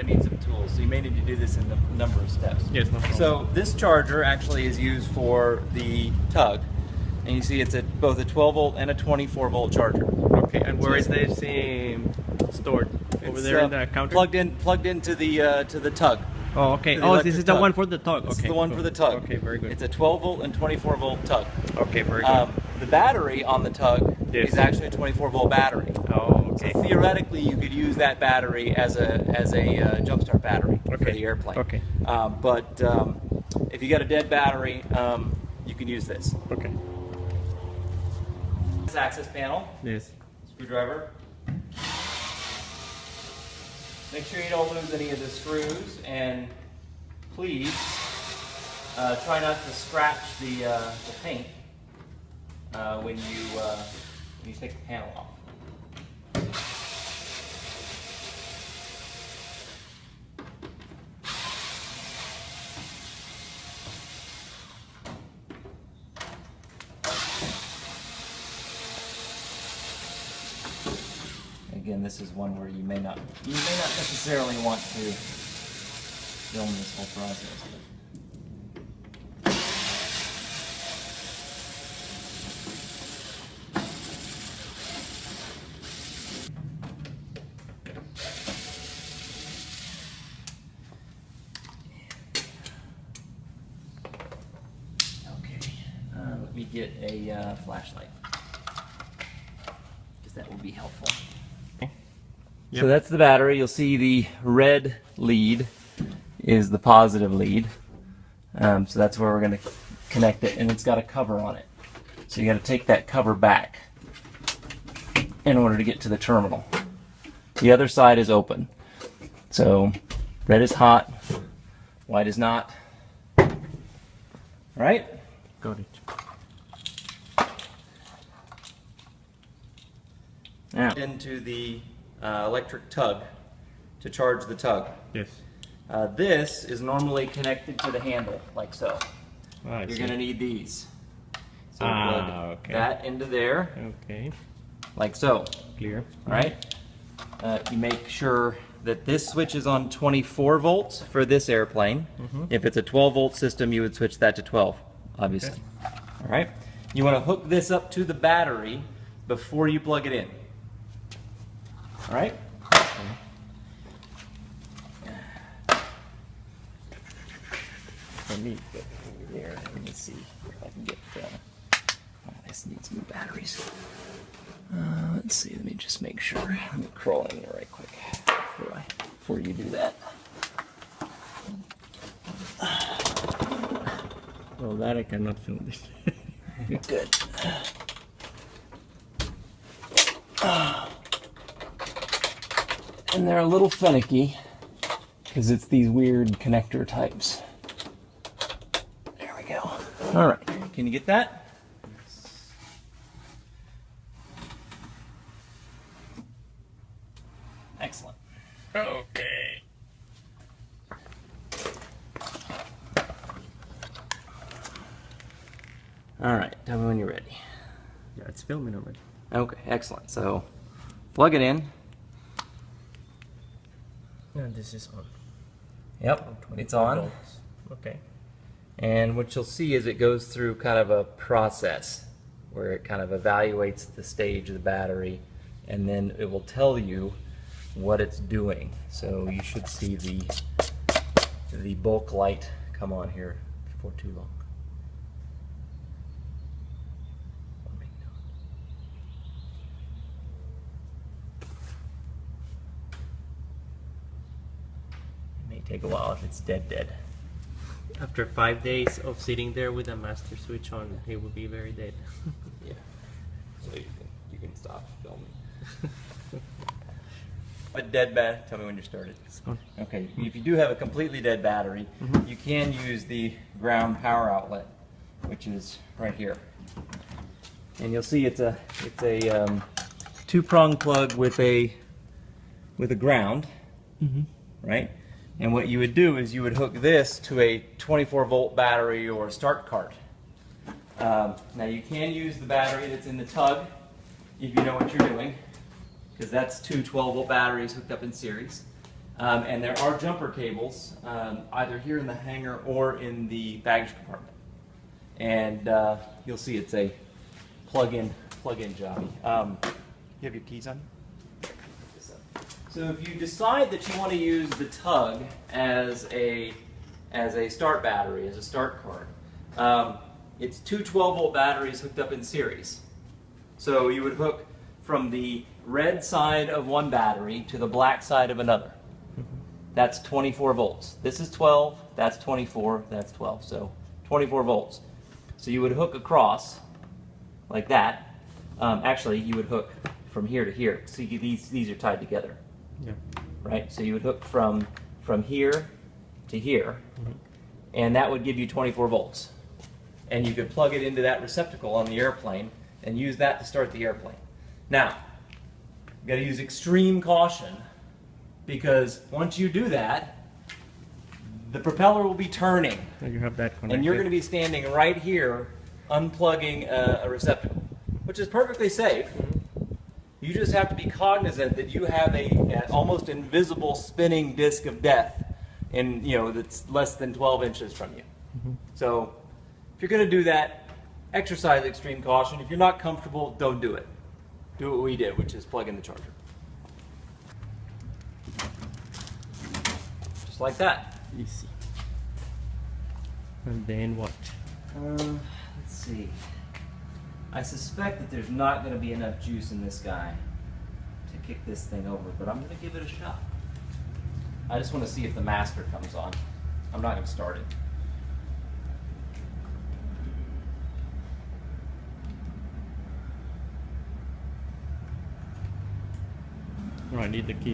to need some tools, so you may need to do this in a number of steps. Yes, no problem. So this charger actually is used for the tug, and you see it's both a 12 volt and a 24 volt charger. Okay, and where is this stored? Over there in the counter? Plugged into the tug. Oh, okay. The Oh, this electric is the tug. one for the tug. This Okay, is the one cool. for the tug. Okay, very good. It's a 12 volt and 24 volt tug. Okay, very good. The battery on the tug Yes. is actually a 24 volt battery. Oh, okay. So theoretically, you could use that battery as a jump start battery for the airplane. Okay. But if you got a dead battery, you can use this. Okay. This access panel, Yes. screwdriver. Make sure you don't lose any of the screws, and please try not to scratch the paint when you take the panel off. Again, this is one where you may not necessarily want to film this whole process. Okay, let me get a flashlight, because that will be helpful. Yep. So that's the battery. You'll see the red lead is the positive lead. So that's where we're going to connect it, and it's got a cover on it. So you got to take that cover back in order to get to the terminal. The other side is open. So red is hot, white is not. All right? Got it. Now into the electric tug to charge the tug. Yes. This is normally connected to the handle, like so. I You're see. going to need these. So plug okay. that into there, Okay. like so. Clear. All right? You make sure that this switch is on 24 volts for this airplane. If it's a 12 volt system, you would switch that to 12, obviously. All right? You want to hook this up to the battery before you plug it in. All right? For me. Here, let me see if I can get this needs new batteries. Let's see, let me just make sure. Let me crawl in here right quick before you do that. Well, that I cannot film this. Good. And they're a little finicky because it's these weird connector types. There we go. All right, can you get that? Excellent. Okay. All right, tell me when you're ready. Yeah, it's filming already. Okay, excellent. So plug it in. And this is on. Yep, it's on. Volts. Okay. And what you'll see is it goes through kind of a process where it kind of evaluates the stage of the battery, and then it will tell you what it's doing. So you should see the bulk light come on here before too long. It may take a while if it's dead. After 5 days of sitting there with a master switch on, he will be very dead. Yeah. So you can stop filming. A dead battery. Tell me when you're started. Okay. If you do have a completely dead battery, you can use the ground power outlet, which is right here. And you'll see it's a two-prong plug with a ground, right? And what you would do is you would hook this to a 24-volt battery or a start cart. Now you can use the battery that's in the tug if you know what you're doing, because that's two 12-volt batteries hooked up in series. And there are jumper cables either here in the hangar or in the baggage compartment. And you'll see it's a plug-in job. You have your keys on? So if you decide that you want to use the Tug as a start battery, as a start card, it's two 12-volt batteries hooked up in series. So you would hook from the red side of one battery to the black side of another. That's 24 volts. This is 12, that's 24, that's 12. So 24 volts. So you would hook across like that. Actually, you would hook from here to here. See, these are tied together. Yeah. Right? So you would hook from here to here, and that would give you 24 volts. And you could plug it into that receptacle on the airplane and use that to start the airplane. Now, you got to use extreme caution, because once you do that, the propeller will be turning. So you have that connected. And you're going to be standing right here unplugging a receptacle, which is perfectly safe. You just have to be cognizant that you have an almost invisible spinning disc of death that's less than 12 inches from you. So if you're going to do that, exercise extreme caution. If you're not comfortable, don't do it. Do what we did, which is plug in the charger. Just like that. Easy. And then what? Let's see. I suspect that there's not going to be enough juice in this guy to kick this thing over, but I'm going to give it a shot. I just want to see if the master comes on. I'm not going to start it. Oh, I need the key.